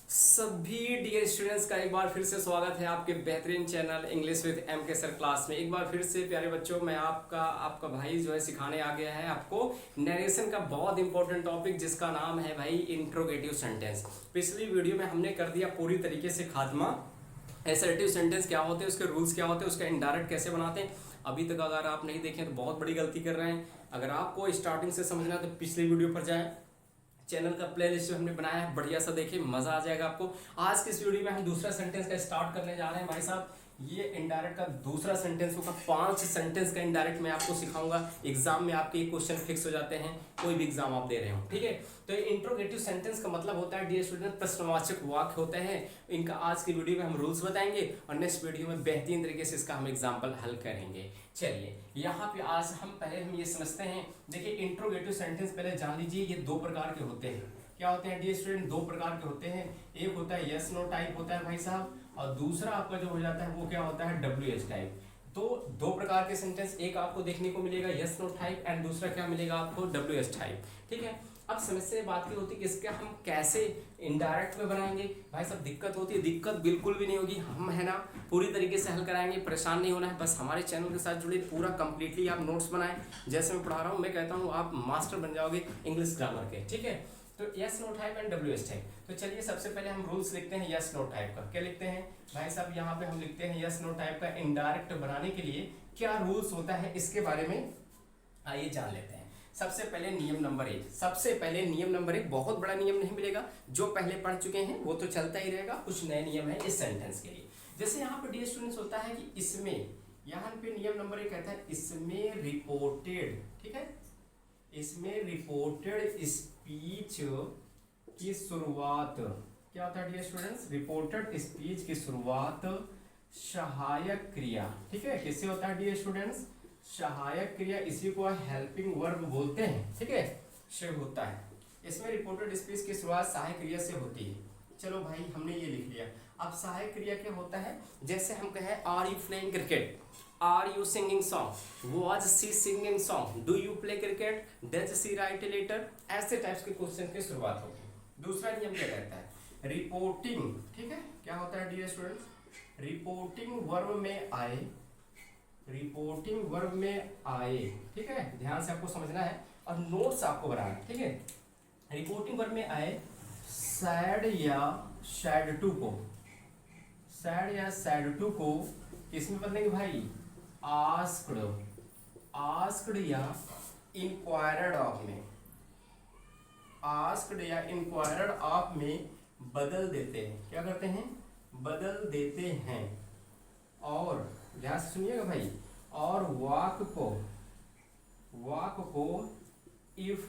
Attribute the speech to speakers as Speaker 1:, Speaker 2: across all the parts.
Speaker 1: सभी dear students का एक बार फिर से स्वागत है आपके बेहतरीन चैनल इंग्लिश विद एम के सर क्लास में। एक बार फिर से प्यारे बच्चों, मैं आपका भाई जो है सिखाने आ गया है आपको नरेशन का बहुत इंपॉर्टेंट टॉपिक, जिसका नाम है भाई इंट्रोगेटिव सेंटेंस। पिछली वीडियो में हमने कर दिया पूरी तरीके से खात्मा, असर्टिव सेंटेंस क्या होते हैं, उसके रूल्स क्या होते हैं, उसका इनडायरेक्ट कैसे बनाते हैं। अभी तक अगर आप नहीं देखें तो बहुत बड़ी गलती कर रहे हैं। अगर आपको स्टार्टिंग से समझना है तो पिछली वीडियो पर जाएं, चैनल का प्लेलिस्ट हमने बनाया है, बढ़िया सा देखिए, मजा आ जाएगा आपको। आज की इस वीडियो में हम दूसरा सेंटेंस का स्टार्ट करने जा रहे हैं भाई साहब। ये इनडायरेक्ट का दूसरा सेंटेंस होगा। 5 सेंटेंस का इनडायरेक्ट मैं आपको सिखाऊंगा। एग्जाम में आपके क्वेश्चन फिक्स हो जाते हैं, कोई भी एग्जाम आप दे रहे हो, ठीक है। तो ये इंट्रोगेटिव सेंटेंस का मतलब होता है डियर स्टूडेंट, प्रश्नवाचक वाक्य होते हैं। इनका आज की वीडियो में हम रूल्स बताएंगे और नेक्स्ट वीडियो में बेहतरीन तरीके से इसका हम एग्जाम्पल हल करेंगे। चलिए यहाँ पे आज हम ये समझते हैं। देखिए इंट्रोगेटिव सेंटेंस पहले जान लीजिए, ये 2 प्रकार के होते हैं। क्या होते हैं डियर स्टूडेंट? 2 प्रकार के होते हैं। एक होता है यस नो टाइप होता है भाई साहब, और दूसरा आपका जो हो जाता है वो क्या होता है, डब्ल्यू एच टाइप। तो 2 प्रकार के सेंटेंस एक आपको देखने को मिलेगा यस नो टाइप, एंड दूसरा क्या मिलेगा आपको, डब्ल्यू एच टाइप, ठीक है। अब समस्या बात की होती है कि इसका हम कैसे इनडायरेक्ट में बनाएंगे। भाई साहब दिक्कत होती है, दिक्कत बिल्कुल भी नहीं होगी, हम है ना पूरी तरीके से हल कराएंगे, परेशान नहीं होना है। बस हमारे चैनल के साथ जुड़े, पूरा कंप्लीटली आप नोट्स बनाएं। जैसे मैं पढ़ा रहा हूँ, मैं कहता हूँ आप मास्टर बन जाओगे इंग्लिश ग्रामर के, ठीक है। तो yes no type and W H type. तो चलिए सबसे पहले हम रूल्स लिखते हैं यस नो टाइप का। क्या लिखते हैं भाई साहब? यहाँ पे हम लिखते हैं यस नो टाइप का इनडायरेक्ट बनाने के लिए क्या रूल्स होता है, इसके बारे में आइए जान लेते हैं। सबसे पहले नियम नंबर 1, बहुत बड़ा नियम नहीं मिलेगा, जो पहले पढ़ चुके हैं वो तो चलता ही रहेगा। कुछ नए नियम है इस सेंटेंस के लिए। जैसे यहाँ पे डियर स्टूडेंट्स होता है कि इसमें, यहाँ पे नियम नंबर 1 कहता है इसमें रिपोर्टेड, ठीक है, इसमें रिपोर्टेड स्पीच की शुरुआत क्या होता है डियर स्टूडेंट्स? रिपोर्टेड स्पीच की शुरुआत सहायक क्रिया, ठीक है, किससे होता है डियर स्टूडेंट्स? सहायक क्रिया, इसी को हेल्पिंग वर्ब बोलते हैं, ठीक है, से होता है। इसमें रिपोर्टेड स्पीच की शुरुआत सहायक क्रिया से होती है। चलो भाई हमने ये लिख लिया। अब सहायक क्रिया क्या होता है? जैसे हम कहें are you playing cricket, are you singing song, was she singing song, do you play cricket, does she write a letter, ऐसे टाइप्स के क्वेश्चन की शुरुआत होगी। दूसरा नियम क्या कहता है? रिपोर्टिंग, ठीक है, क्या होता है डियर स्टूडेंट्स? रिपोर्टिंग वर्ब में आए, रिपोर्टिंग वर्ब में आए, ठीक है, ध्यान से आपको समझना है और नोट्स आपको बनाना है, ठीक है। रिपोर्टिंग वर्ब में आए सैड या सैड टू को, सैड या सैड टू को किसमें बदलेंगे भाई? आस्क्ड, आस्क्ड या इंक्वायर्ड ऑफ में, आस्क्ड या इंक्वायर्ड ऑफ में बदल देते हैं। क्या करते हैं? बदल देते हैं। और ध्यान से सुनिएगा भाई, और वाक को इफ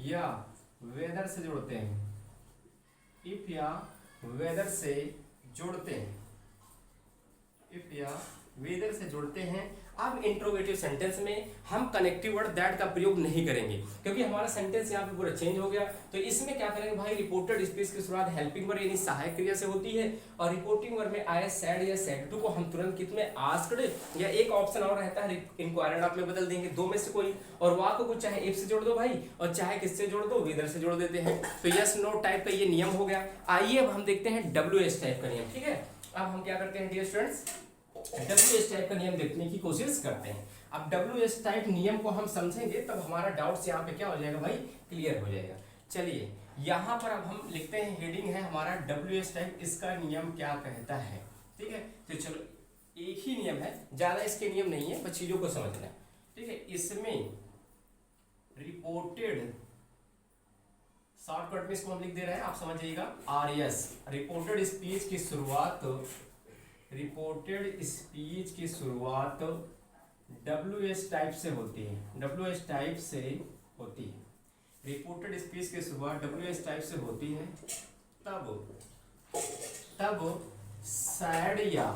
Speaker 1: या वेदर से जोड़ते हैं, इफ या वेदर से जोड़ते हैं, इफ या वेदर से जोड़ते हैं। अब इंट्रोगेटिव सेंटेंस में हम कनेक्टिव वर्ड दैट का प्रयोग नहीं करेंगे, क्योंकि हमारा सेंटेंस यहाँ पे पूरा चेंज हो गया। तो इसमें क्या करेंगे भाई? रिपोर्टेड स्पीच की शुरुआत हेल्पिंग वर्ड यानी सहायक क्रिया से होती है, और रिपोर्टिंग वर्ड में आए सैड या सैड टू को हम तुरंत कितने आस्क्ड या एक ऑप्शन और रहता है इंक्वायर्ड ऑफ में बदल देंगे, 2 में से कोई। और वाक को चाहे इफ से जोड़ दो भाई, और चाहे किससे जोड़ दो, वेदर से जोड़ देते हैं। तो यस नो टाइप का ये नियम हो गया। आइए अब हम देखते हैं डब्ल्यू एच टाइप का नियम, ठीक है। अब हम क्या करते हैं dear students, W H type का नियम देखने की कोशिश करते हैं। अब डब्ल्यू एच टाइप नियम को हम समझेंगे तब हमारा डाउट्स यहाँ पे क्या हो जाएगा भाई, क्लियर हो जाएगा। चलिए यहाँ पर अब हम लिखते हैं, हेडिंग है हमारा डब्ल्यू एच टाइप, इसका नियम क्या कहता है, ठीक है। तो चलो एक ही नियम है, ज्यादा इसके नियम नहीं है, बस चीजों को समझना है, ठीक है। इसमें रिपोर्टेड, शॉर्टकट में इसको हम लिख दे रहे हैं, आप समझिएगा, आर एस, रिपोर्टेड स्पीच की शुरुआत, रिपोर्टेड स्पीच की शुरुआत डब्ल्यू एच टाइप से होती है, डब्ल्यू एच टाइप से होती है। रिपोर्टेड स्पीच की शुरुआत डब्ल्यू एच टाइप से होती है। तब सैड या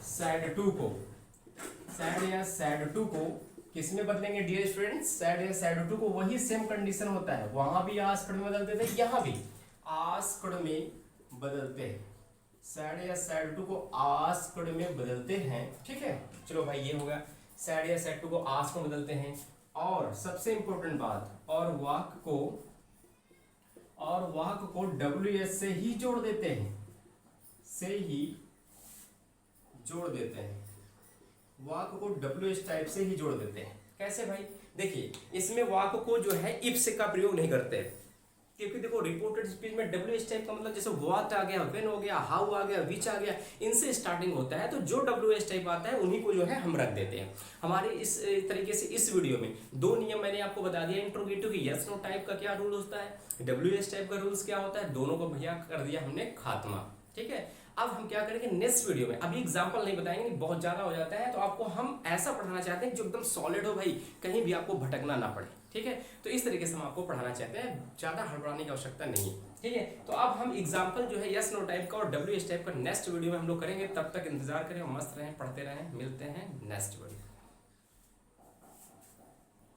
Speaker 1: सैड टू को, सैड या सैड टू को किस में बदलेंगे डियर स्टूडेंट्स? सैड या सैड टू को वही सेम कंडीशन होता है, वहां भी आस्क्ड में बदलते थे, यहाँ भी आस्क्ड में बदलते हैं। सैड या सैड टू को आस्क्ड में बदलते हैं, ठीक है। चलो भाई ये हो गया, सैड या सैड टू को आस्क्ड में बदलते हैं। और सबसे इंपॉर्टेंट बात, और वाक और वाहक को WH से ही जोड़ देते हैं, वाहक को WH टाइप से ही जोड़ देते हैं। कैसे भाई? देखिए इसमें वाहक को जो है इफ का प्रयोग नहीं करते, क्योंकि देखो रिपोर्टेड स्पीच में WH टाइप का मतलब जैसे व्हाट आ गया, व्हेन हो गया, हाउ आ गया, विच आ गया, इनसे स्टार्टिंग होता है। तो जो WH टाइप आता है उन्हीं को जो है हम रख देते हैं। हमारे इस तरीके से इस वीडियो में दो नियम मैंने आपको बता दिया इंट्रोगेटिव की, यस नो टाइप का क्या रूल होता है, WH टाइप का रूल्स क्या होता है, दोनों को भैया कर दिया हमने खात्मा। ठीक है, अब हम क्या करेंगे नेक्स्ट वीडियो में, अभी एग्जांपल नहीं बताएंगे, बहुत ज्यादा हो जाता है, तो आपको हम ऐसा पढ़ाना चाहते हैं जो एकदम सॉलिड हो भाई, कहीं भी आपको भटकना ना पड़े। ठीक है, तो इस तरीके से हम आपको पढ़ाना चाहते हैं, ज्यादा हड़बड़ाने की आवश्यकता नहीं है। ठीक है, तो अब हम एग्जांपल जो है यस नो टाइप का और WH टाइप का नेक्स्ट वीडियो में हम लोग करेंगे। तब तक इंतजार करें, मस्त रहें, पढ़ते रहें, मिलते हैं नेक्स्ट वीडियो।